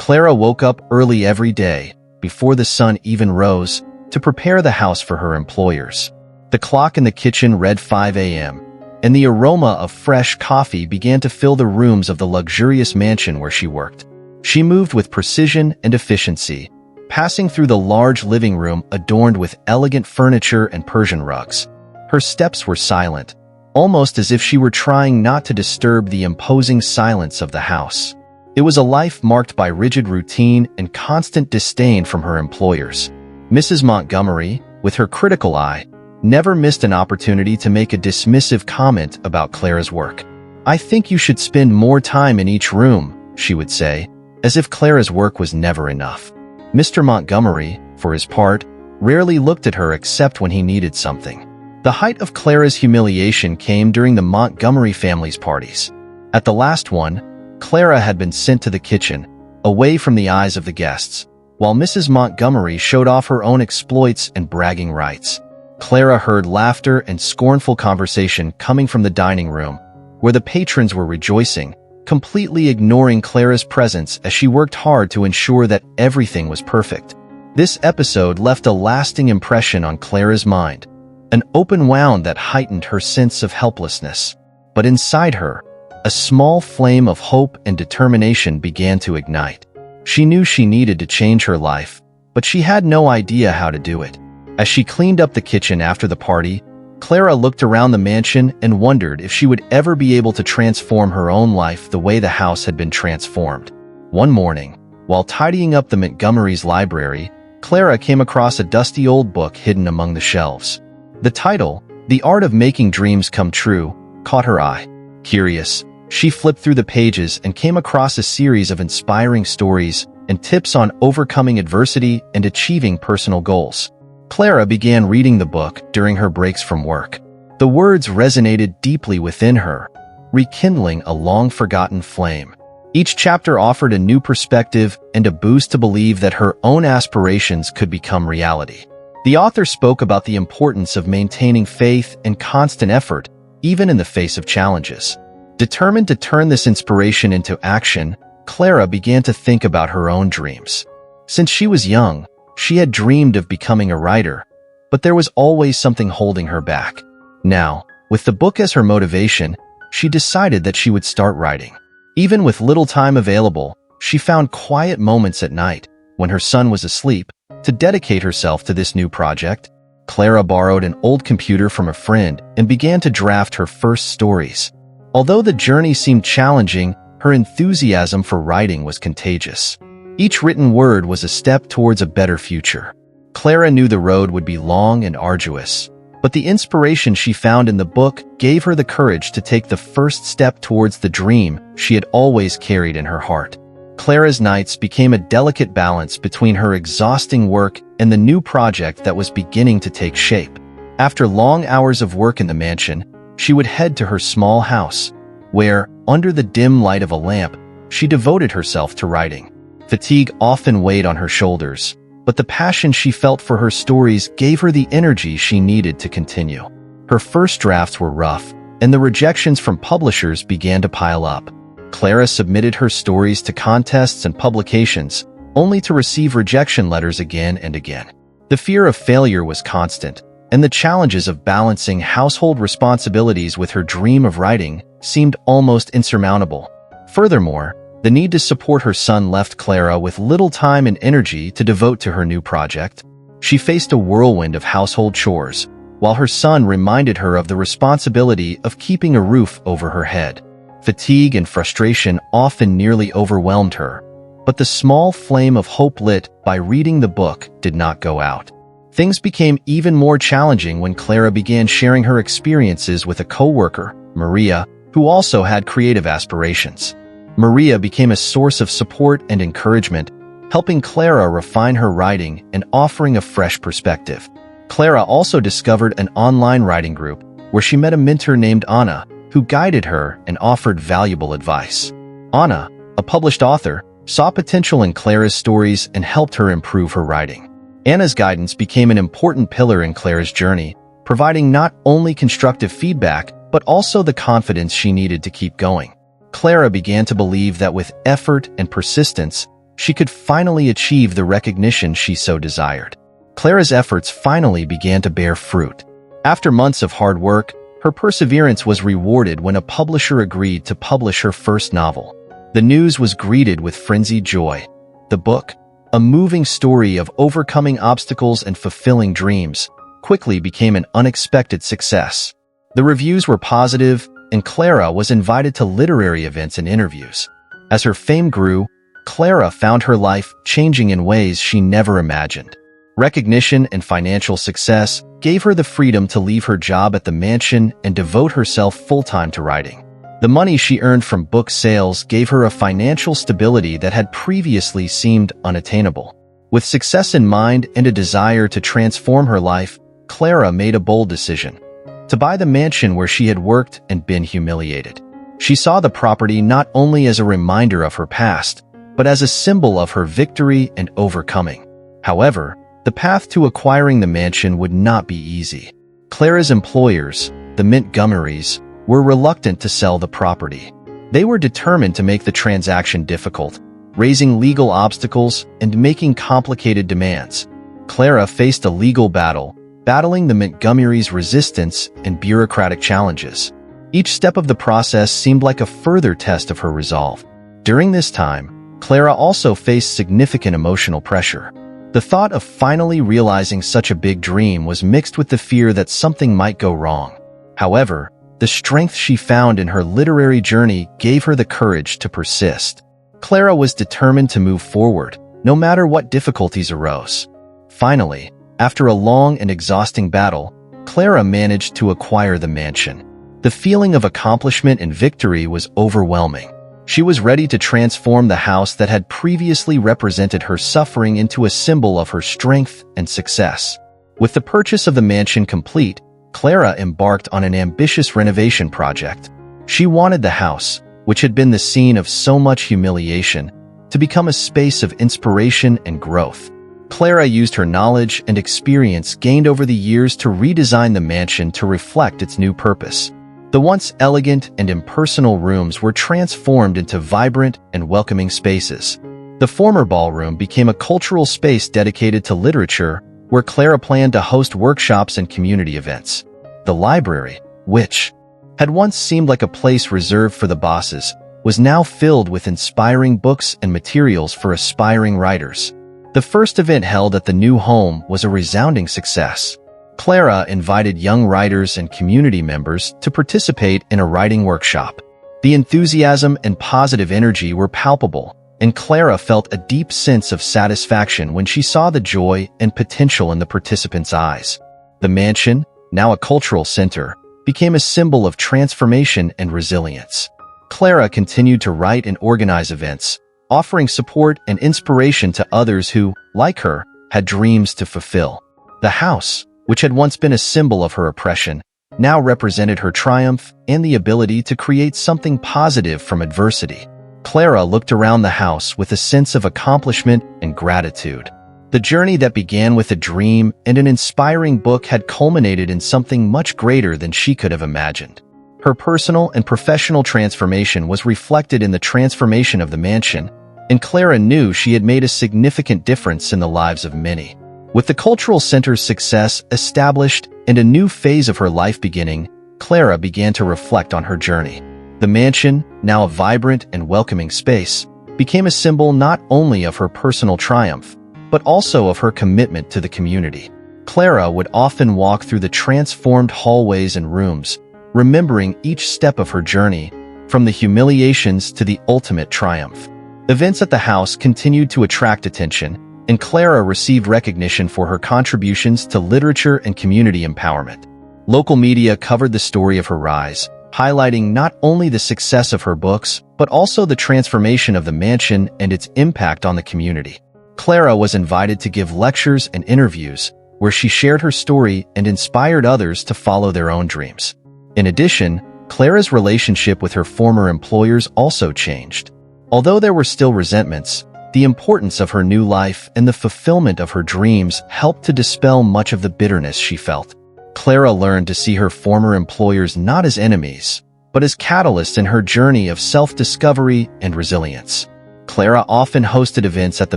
Clara woke up early every day, before the sun even rose, to prepare the house for her employers. The clock in the kitchen read 5 a.m., and the aroma of fresh coffee began to fill the rooms of the luxurious mansion where she worked. She moved with precision and efficiency, passing through the large living room adorned with elegant furniture and Persian rugs. Her steps were silent, almost as if she were trying not to disturb the imposing silence of the house. It was a life marked by rigid routine and constant disdain from her employers. Mrs. Montgomery, with her critical eye, never missed an opportunity to make a dismissive comment about Clara's work. "I think you should spend more time in each room," she would say, as if Clara's work was never enough. Mr. Montgomery, for his part, rarely looked at her except when he needed something. The height of Clara's humiliation came during the Montgomery family's parties. At the last one, Clara had been sent to the kitchen, away from the eyes of the guests, while Mrs. Montgomery showed off her own exploits and bragging rights. Clara heard laughter and scornful conversation coming from the dining room, where the patrons were rejoicing, completely ignoring Clara's presence as she worked hard to ensure that everything was perfect. This episode left a lasting impression on Clara's mind, an open wound that heightened her sense of helplessness. But inside her, a small flame of hope and determination began to ignite. She knew she needed to change her life, but she had no idea how to do it. As she cleaned up the kitchen after the party, Clara looked around the mansion and wondered if she would ever be able to transform her own life the way the house had been transformed. One morning, while tidying up the Montgomery's library, Clara came across a dusty old book hidden among the shelves. The title, "The Art of Making Dreams Come True," caught her eye. Curious, she flipped through the pages and came across a series of inspiring stories and tips on overcoming adversity and achieving personal goals. Clara began reading the book during her breaks from work. The words resonated deeply within her, rekindling a long-forgotten flame. Each chapter offered a new perspective and a boost to believe that her own aspirations could become reality. The author spoke about the importance of maintaining faith and constant effort, even in the face of challenges. Determined to turn this inspiration into action, Clara began to think about her own dreams. Since she was young, she had dreamed of becoming a writer, but there was always something holding her back. Now, with the book as her motivation, she decided that she would start writing. Even with little time available, she found quiet moments at night, when her son was asleep, to dedicate herself to this new project. Clara borrowed an old computer from a friend and began to draft her first stories. Although the journey seemed challenging, her enthusiasm for writing was contagious. Each written word was a step towards a better future. Clara knew the road would be long and arduous, but the inspiration she found in the book gave her the courage to take the first step towards the dream she had always carried in her heart. Clara's nights became a delicate balance between her exhausting work and the new project that was beginning to take shape. After long hours of work in the mansion, she would head to her small house, where, under the dim light of a lamp, she devoted herself to writing. Fatigue often weighed on her shoulders, but the passion she felt for her stories gave her the energy she needed to continue. Her first drafts were rough, and the rejections from publishers began to pile up. Clara submitted her stories to contests and publications, only to receive rejection letters again and again. The fear of failure was constant, and the challenges of balancing household responsibilities with her dream of writing seemed almost insurmountable. Furthermore, the need to support her son left Clara with little time and energy to devote to her new project. She faced a whirlwind of household chores, while her son reminded her of the responsibility of keeping a roof over her head. Fatigue and frustration often nearly overwhelmed her, but the small flame of hope lit by reading the book did not go out. Things became even more challenging when Clara began sharing her experiences with a co-worker, Maria, who also had creative aspirations. Maria became a source of support and encouragement, helping Clara refine her writing and offering a fresh perspective. Clara also discovered an online writing group where she met a mentor named Anna, who guided her and offered valuable advice. Anna, a published author, saw potential in Clara's stories and helped her improve her writing. Anna's guidance became an important pillar in Clara's journey, providing not only constructive feedback, but also the confidence she needed to keep going. Clara began to believe that with effort and persistence, she could finally achieve the recognition she so desired. Clara's efforts finally began to bear fruit. After months of hard work, her perseverance was rewarded when a publisher agreed to publish her first novel. The news was greeted with frenzied joy. The book, a moving story of overcoming obstacles and fulfilling dreams, quickly became an unexpected success. The reviews were positive, and Clara was invited to literary events and interviews. As her fame grew, Clara found her life changing in ways she never imagined. Recognition and financial success gave her the freedom to leave her job at the mansion and devote herself full-time to writing. The money she earned from book sales gave her a financial stability that had previously seemed unattainable. With success in mind and a desire to transform her life, Clara made a bold decision: to buy the mansion where she had worked and been humiliated. She saw the property not only as a reminder of her past, but as a symbol of her victory and overcoming. However, the path to acquiring the mansion would not be easy. Clara's employers, the Montgomerys, were reluctant to sell the property. They were determined to make the transaction difficult, raising legal obstacles and making complicated demands. Clara faced a legal battle, battling the Montgomerys' resistance and bureaucratic challenges. Each step of the process seemed like a further test of her resolve. During this time, Clara also faced significant emotional pressure. The thought of finally realizing such a big dream was mixed with the fear that something might go wrong. However, the strength she found in her literary journey gave her the courage to persist. Clara was determined to move forward, no matter what difficulties arose. Finally, after a long and exhausting battle, Clara managed to acquire the mansion. The feeling of accomplishment and victory was overwhelming. She was ready to transform the house that had previously represented her suffering into a symbol of her strength and success. With the purchase of the mansion complete, Clara embarked on an ambitious renovation project. She wanted the house, which had been the scene of so much humiliation, to become a space of inspiration and growth. Clara used her knowledge and experience gained over the years to redesign the mansion to reflect its new purpose. The once elegant and impersonal rooms were transformed into vibrant and welcoming spaces. The former ballroom became a cultural space dedicated to literature, where Clara planned to host workshops and community events. The library, which had once seemed like a place reserved for the bosses, was now filled with inspiring books and materials for aspiring writers. The first event held at the new home was a resounding success. Clara invited young writers and community members to participate in a writing workshop. The enthusiasm and positive energy were palpable, and Clara felt a deep sense of satisfaction when she saw the joy and potential in the participants' eyes. The mansion, now a cultural center, became a symbol of transformation and resilience. Clara continued to write and organize events, offering support and inspiration to others who, like her, had dreams to fulfill. The house, which had once been a symbol of her oppression, now represented her triumph and the ability to create something positive from adversity. Clara looked around the house with a sense of accomplishment and gratitude. The journey that began with a dream and an inspiring book had culminated in something much greater than she could have imagined. Her personal and professional transformation was reflected in the transformation of the mansion, and Clara knew she had made a significant difference in the lives of many. With the cultural center's success established and a new phase of her life beginning, Clara began to reflect on her journey. The mansion, now a vibrant and welcoming space, became a symbol not only of her personal triumph, but also of her commitment to the community. Clara would often walk through the transformed hallways and rooms, remembering each step of her journey, from the humiliations to the ultimate triumph. Events at the house continued to attract attention, and Clara received recognition for her contributions to literature and community empowerment. Local media covered the story of her rise, highlighting not only the success of her books, but also the transformation of the mansion and its impact on the community. Clara was invited to give lectures and interviews, where she shared her story and inspired others to follow their own dreams. In addition, Clara's relationship with her former employers also changed. Although there were still resentments, the importance of her new life and the fulfillment of her dreams helped to dispel much of the bitterness she felt. Clara learned to see her former employers not as enemies, but as catalysts in her journey of self-discovery and resilience. Clara often hosted events at the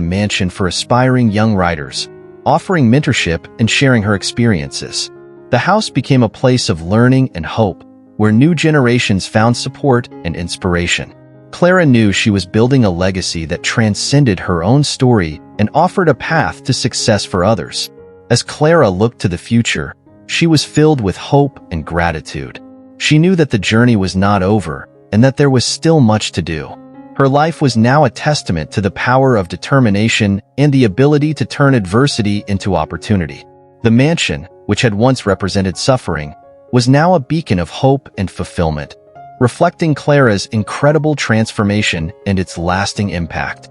mansion for aspiring young writers, offering mentorship and sharing her experiences. The house became a place of learning and hope, where new generations found support and inspiration. Clara knew she was building a legacy that transcended her own story and offered a path to success for others. As Clara looked to the future, she was filled with hope and gratitude. She knew that the journey was not over and that there was still much to do. Her life was now a testament to the power of determination and the ability to turn adversity into opportunity. The mansion, which had once represented suffering, was now a beacon of hope and fulfillment, reflecting Clara's incredible transformation and its lasting impact.